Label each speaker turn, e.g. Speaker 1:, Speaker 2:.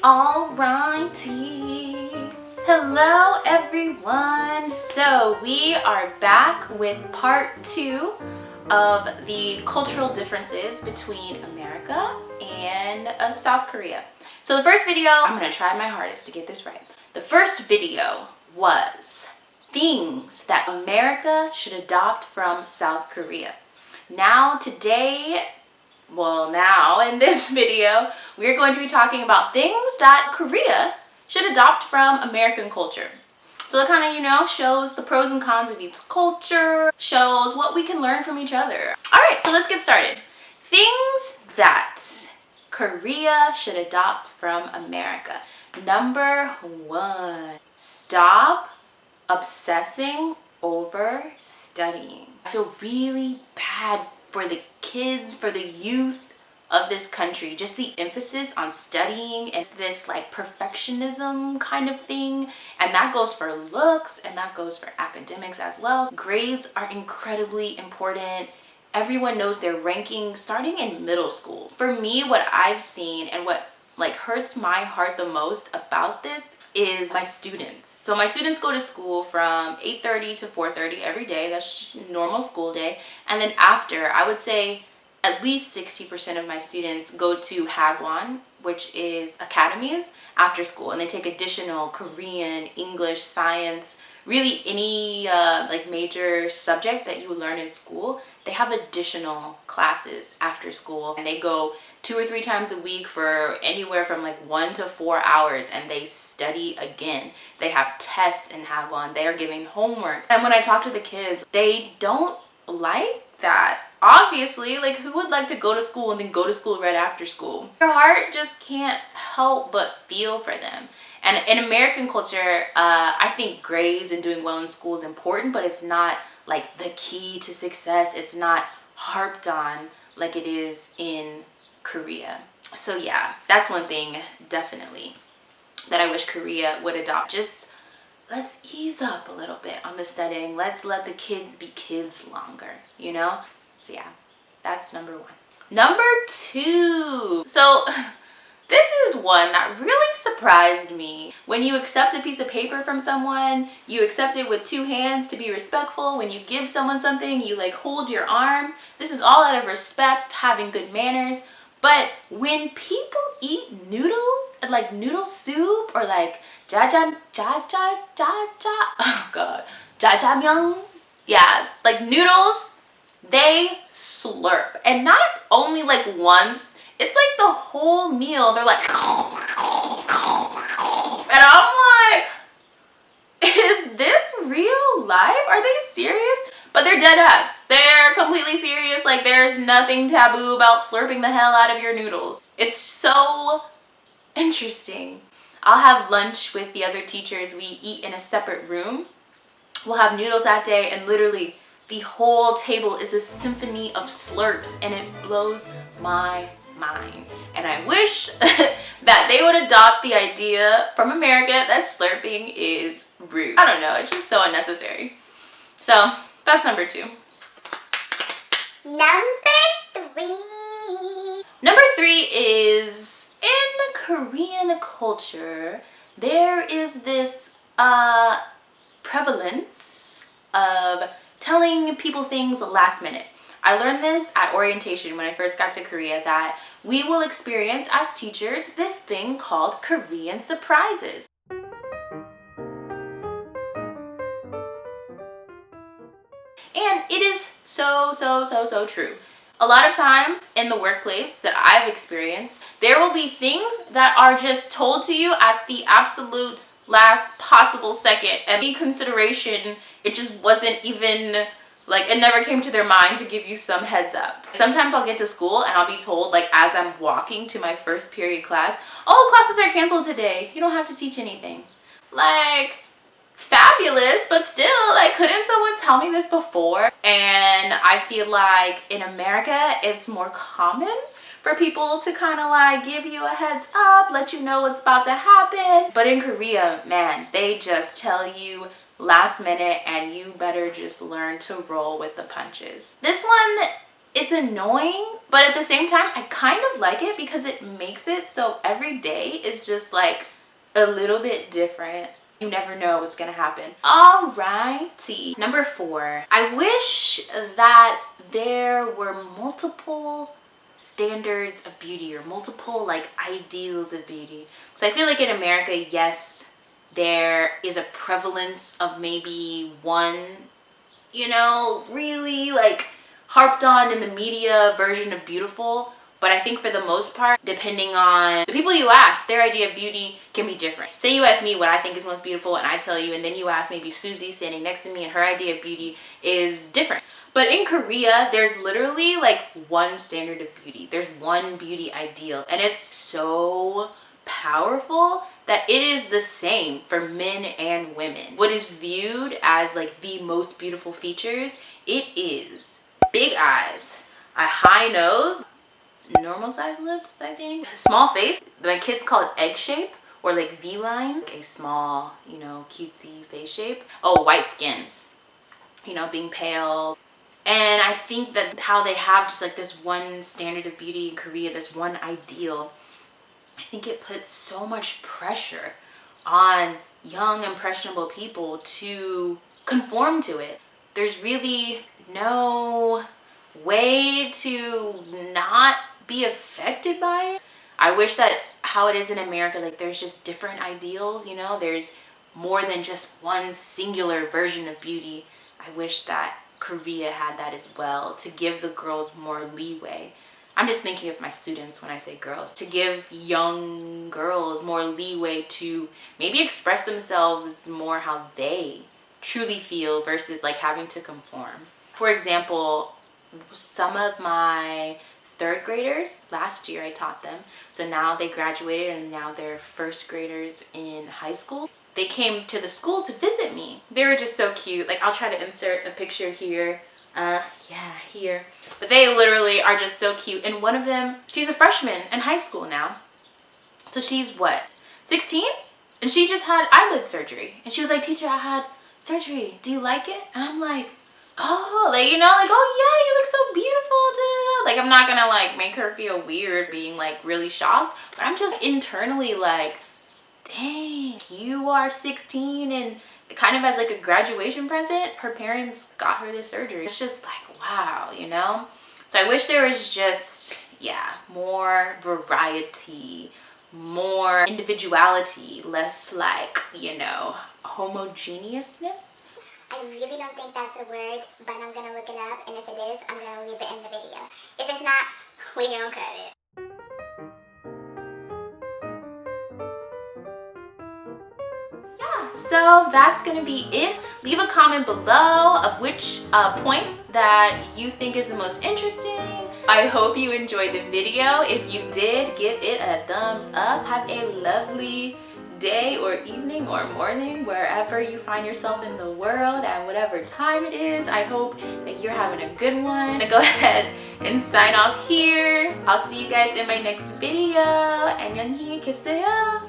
Speaker 1: Alrighty. Hello everyone. So we are back with part 2 of the cultural differences between America and South Korea. So the first video, I'm gonna try my hardest to get this right. The first video was things that America should adopt from South Korea. Now in this video, we're going to be talking about things that Korea should adopt from American culture. So that kind of, shows the pros and cons of each culture, shows what we can learn from each other. All right, so let's get started. Things that Korea should adopt from America. Number 1, stop obsessing over studying. I feel really bad for the kids, for the youth of this country. Just the emphasis on studying and this like perfectionism kind of thing. And that goes for looks and that goes for academics as well. Grades are incredibly important. Everyone knows their ranking starting in middle school. For me, what I've seen and what like hurts my heart the most about this is my students. So my students go to school from 8:30 to 4:30 every day. That's normal school day. And then after, I would say at least 60% of my students go to Hagwon, which is academies after school, and they take additional Korean, English, science, really any like major subject that you would learn in school. They have additional classes after school, and they go 2 or 3 times a week for anywhere from like 1 to 4 hours, and they study again. They have tests in Hagwon. They are giving homework. And when I talk to the kids, they don't like that. Obviously, like who would like to go to school and then go to school right after school? Your heart just can't help but feel for them. And in American culture, I think grades and doing well in school is important, but it's not like the key to success. It's not harped on like it is in Korea. So yeah, that's one thing definitely that I wish Korea would adopt. Just let's ease up a little bit on the studying. Let's let the kids be kids longer, So yeah, that's number 1. Number 2. So this is one that really surprised me. When you accept a piece of paper from someone, you accept it with 2 hands to be respectful. When you give someone something, you like hold your arm. This is all out of respect, having good manners. But when people eat noodles, like noodle soup or like oh god, jjajangmyeon, yeah, like noodles, they slurp. And not only like once, it's like the whole meal. They're like, and I'm like, is this real life? Are they serious? But they're dead ass. They're completely serious. Like there's nothing taboo about slurping the hell out of your noodles. It's so interesting. I'll have lunch with the other teachers. We eat in a separate room. We'll have noodles that day, and literally the whole table is a symphony of slurps, and it blows my mind. And I wish that they would adopt the idea from America that slurping is rude. I don't know, it's just so unnecessary. So that's number 2. Number 3 is, in Korean culture, there is this prevalence of telling people things last minute. I learned this at orientation when I first got to Korea, that we will experience as teachers this thing called Korean surprises. And it is so true. A lot of times in the workplace that I've experienced, there will be things that are just told to you at the absolute last possible second, and any consideration, it just wasn't even like, it never came to their mind to give you some heads up. Sometimes I'll get to school and I'll be told, like as I'm walking to my first period class, oh, classes are canceled today, you don't have to teach anything. Like, fabulous, but still, like, couldn't someone tell me this before? And I feel like in America it's more common for people to kind of like give you a heads up, let you know what's about to happen. But in Korea, man, they just tell you last minute, and you better just learn to roll with the punches. This one it's annoying, but at the same time, I kind of like it because it makes it so every day is just like a little bit different. You never know what's gonna happen. Alrighty. Number 4, I wish that there were multiple standards of beauty or multiple like ideals of beauty. So I feel like in America, yes, there is a prevalence of maybe one, you know, really like harped on in the media version of beautiful. But I think for the most part, depending on the people you ask, their idea of beauty can be different. Say you ask me what I think is most beautiful and I tell you, and then you ask maybe Susie standing next to me and her idea of beauty is different. But in Korea, there's literally like one standard of beauty. There's one beauty ideal, and it's so powerful that it is the same for men and women. What is viewed as like the most beautiful features, it is big eyes, a high nose, normal size lips, I think, small face. My kids call it egg shape or like V-line, like a small, you know, cutesy face shape. Oh, white skin, you know, being pale. And I think that how they have just like this one standard of beauty in Korea, this one ideal, I think it puts so much pressure on young, impressionable people to conform to it. There's really no way to not be affected by it. I wish that how it is in America, like there's just different ideals, you know, there's more than just one singular version of beauty. I wish that Korea had that as well, to give the girls more leeway. I'm just thinking of my students when I say girls, to give young girls more leeway to maybe express themselves more how they truly feel versus like having to conform. For example, some of my 3rd graders, last year I taught them, so now they graduated and now they're 1st graders in high school. They came to the school to visit me. They were just so cute. Like I'll try to insert a picture here. Yeah, here. But they literally are just so cute. And one of them, she's a freshman in high school now. So she's what, 16? And she just had eyelid surgery. And she was like, teacher, I had surgery. Do you like it? And I'm like, oh, like, you know, like, oh yeah, you look so beautiful. Da, da, da. Like, I'm not gonna like make her feel weird being like really shocked. But I'm just internally like, dang, you are 16 and kind of as like a graduation present, her parents got her this surgery. It's just like, wow, you know? So I wish there was just, yeah, more variety, more individuality, less like, you know, homogeneousness.
Speaker 2: I really don't think that's a word, but I'm gonna look it up, and if it is, I'm gonna leave it in the video. If it's not, we gonna cut it.
Speaker 1: So that's gonna be it. Leave a comment below of which point that you think is the most interesting. I hope you enjoyed the video. If you did, give it a thumbs up. Have a lovely day or evening or morning wherever you find yourself in the world at whatever time it is. I hope that you're having a good one. Go ahead and sign off here. I'll see you guys in my next video. 안녕히 계세요.